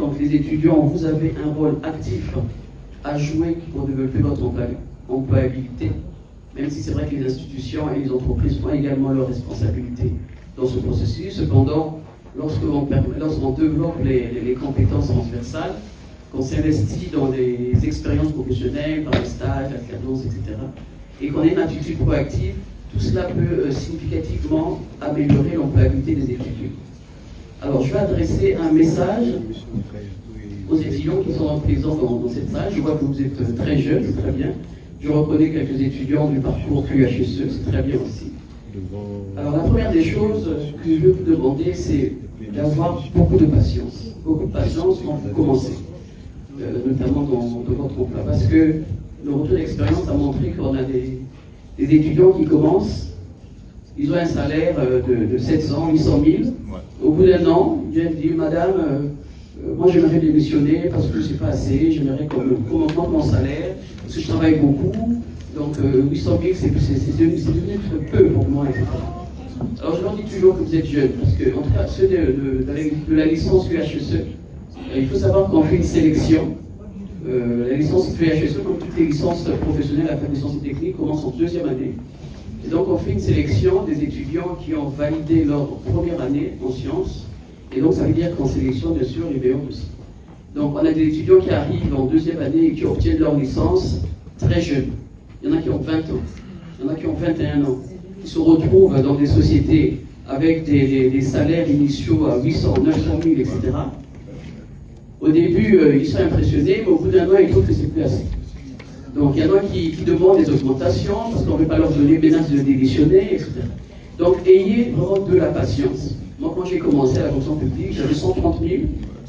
donc les étudiants, vous avez un rôle actif à jouer pour développer votre employabilité, même si c'est vrai que les institutions et les entreprises ont également leurs responsabilités dans ce processus. Cependant, lorsqu'on développe les compétences transversales, qu'on s'investit dans des expériences professionnelles, par les stages, alternances, etc., et qu'on ait une attitude proactive, tout cela peut significativement améliorer l'employabilité des étudiants. Alors, je vais adresser un message aux étudiants qui sont présents dans cette salle. Je vois que vous êtes très jeunes, c'est très bien. Je reconnais quelques étudiants du parcours QHSE, c'est très bien aussi. Alors, la première des choses que je veux vous demander, c'est d'avoir beaucoup de patience quand vous commencez, notamment dans votre emploi, parce que le retour d'expérience a montré qu'on a des étudiants qui commencent, ils ont un salaire de 700, 800 000. Au bout d'un an, ils viennent dire, madame, moi j'aimerais démissionner parce que c'est pas assez, j'aimerais qu'on augmente mon salaire, parce que je travaille beaucoup, donc 800 000 c'est devenu peu pour moi, etc. Alors je leur dis toujours que vous êtes jeunes, parce que en tout cas ceux de la licence QHSE, il faut savoir qu'on fait une sélection. La licence QHSE, comme toutes les licences professionnelles à faire des sciences et techniques, commence en deuxième année. Et donc on fait une sélection des étudiants qui ont validé leur première année en sciences. Et donc ça veut dire qu'en sélection, bien sûr, les meilleurs aussi. Donc on a des étudiants qui arrivent en deuxième année et qui obtiennent leur licence très jeunes. Il y en a qui ont 20 ans, il y en a qui ont 21 ans. Ils se retrouvent dans des sociétés avec des salaires initiaux à 800, 900 000, etc. Au début, ils sont impressionnés, mais au bout d'un an, ils trouvent que c'est plus assez. Donc il y en a qui demandent des augmentations parce qu'on ne veut pas leur donner menace de démissionner, etc. Donc ayez vraiment de la patience. Moi, quand j'ai commencé à la fonction publique, j'avais 130 000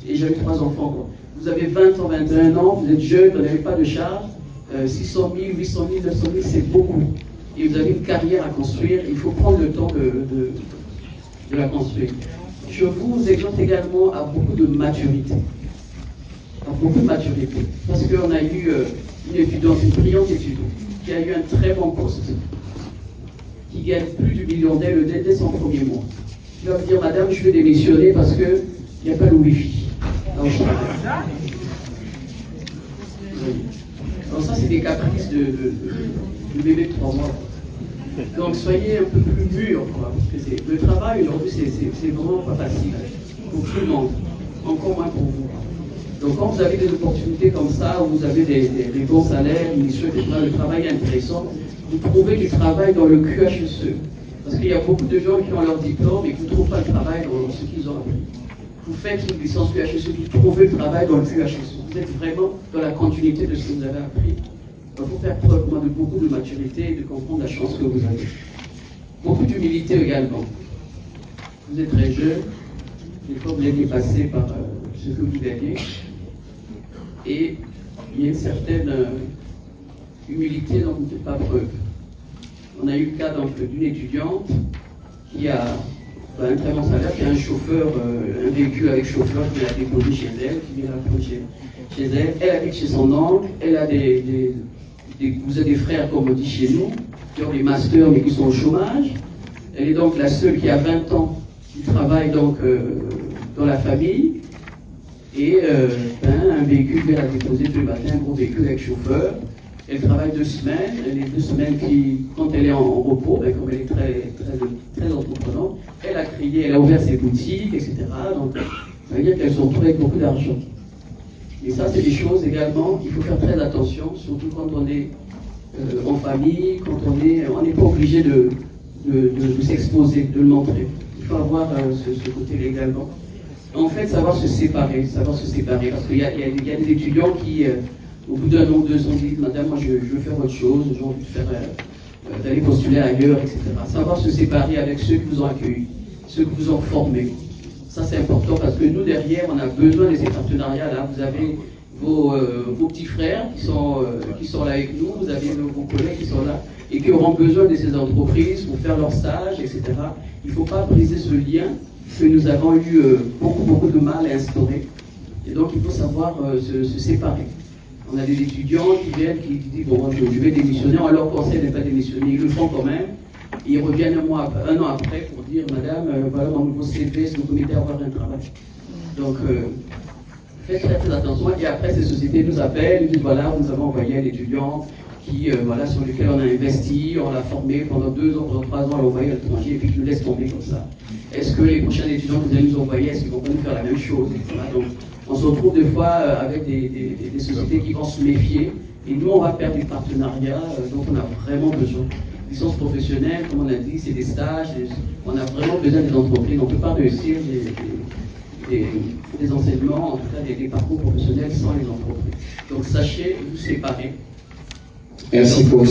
et j'avais 3 enfants. Quoi. Vous avez 20 ans, 21 ans, vous êtes jeune, vous n'avez pas de charge, 600 000, 800 000, 900 000, c'est beaucoup. Et vous avez une carrière à construire, il faut prendre le temps de la construire. Je vous exhorte également à beaucoup de maturité. Parce qu'on a eu une étudiante, une brillante étudiante, qui a eu un très bon poste, qui gagne plus du million dès son premier mois. Je vais me dire, madame, je vais démissionner parce qu'il n'y a pas le Wi-Fi. Alors ça, c'est des caprices de bébé de 3 mois. Donc soyez un peu plus mûrs, quoi, parce que le travail aujourd'hui, c'est vraiment pas facile pour tout le monde, encore moins pour vous. Donc quand vous avez des opportunités comme ça, où vous avez des bons salaires, le travail est intéressant, vous trouvez du travail dans le QHSE. Parce qu'il y a beaucoup de gens qui ont leur diplôme et qui ne trouvent pas le travail dans ce qu'ils ont appris. Vous faites une licence QHSE, vous trouvez le travail dans le QHSE. Vous êtes vraiment dans la continuité de ce que vous avez appris. Il faut faire preuve de beaucoup de maturité et de comprendre la chance que vous avez. Beaucoup d'humilité également. Vous êtes très jeune, des fois vous êtes dépassé par ce que vous gagnez. Et il y a une certaine humilité dont vous ne faites pas preuve. On a eu le cas d'une étudiante qui a un très bon salaire, qui a un chauffeur, un véhicule avec chauffeur qui l'a déposé chez elle, qui vient l'approcher chez elle. Elle habite chez son oncle, elle a vous avez des frères, comme on dit chez nous, qui ont des masters mais qui sont au chômage. Elle est donc la seule qui a 20 ans, qui travaille donc dans la famille. Et un véhicule qu'elle a déposé tous les matins, un gros véhicule avec chauffeur. Elle travaille 2 semaines. Les 2 semaines quand elle est en repos, comme elle est très entreprenante, elle a créé, elle a ouvert ses boutiques, etc. Donc, ça veut dire qu'elle se retrouve avec beaucoup d'argent. Et ça, c'est des choses également, il faut faire très attention, surtout quand on est en famille, quand on n'est pas obligé de s'exposer, de le montrer. Il faut avoir ce côté également. En fait, savoir se séparer, parce qu'il y a des étudiants qui, au bout d'un an ou 2 ans, disent, madame, moi je veux faire autre chose, j'ai envie d'aller postuler ailleurs, etc. Savoir se séparer avec ceux qui vous ont accueillis, ceux qui vous ont formés. Ça, c'est important parce que nous, derrière, on a besoin de ces partenariats-là. Vous avez vos petits frères qui sont là avec nous, vous avez vos collègues qui sont là et qui auront besoin de ces entreprises pour faire leur stage, etc. Il ne faut pas briser ce lien que nous avons eu beaucoup de mal à instaurer. Et donc, il faut savoir se séparer. On a des étudiants qui viennent, qui disent, bon, je vais démissionner, on leur conseille de ne pas démissionner. Ils le font quand même. Et ils reviennent un an après pour dire, madame, voilà mon nouveau CV, est-ce que vous m'aidez à avoir un travail? Donc, Faites très, très attention. Et après, ces sociétés nous appellent, ils disent voilà, nous avons envoyé un étudiant voilà, sur lequel on a investi, on l'a formé pendant 2 ans, pendant 3 ans, on l'a envoyé à l'étranger, et puis je nous laisse tomber comme ça. Est-ce que les prochains étudiants que vous allez nous envoyer, est-ce qu'ils vont pas nous faire la même chose, etc. Donc, on se retrouve des fois avec des sociétés qui vont se méfier, et nous, on va perdre des partenariats dont on a vraiment besoin. Licence professionnelle, comme on a dit, c'est des stages, on a vraiment besoin des entreprises, on ne peut pas réussir des enseignements, en tout cas des parcours professionnels sans les entreprises. Donc, sachez vous séparer. Merci pour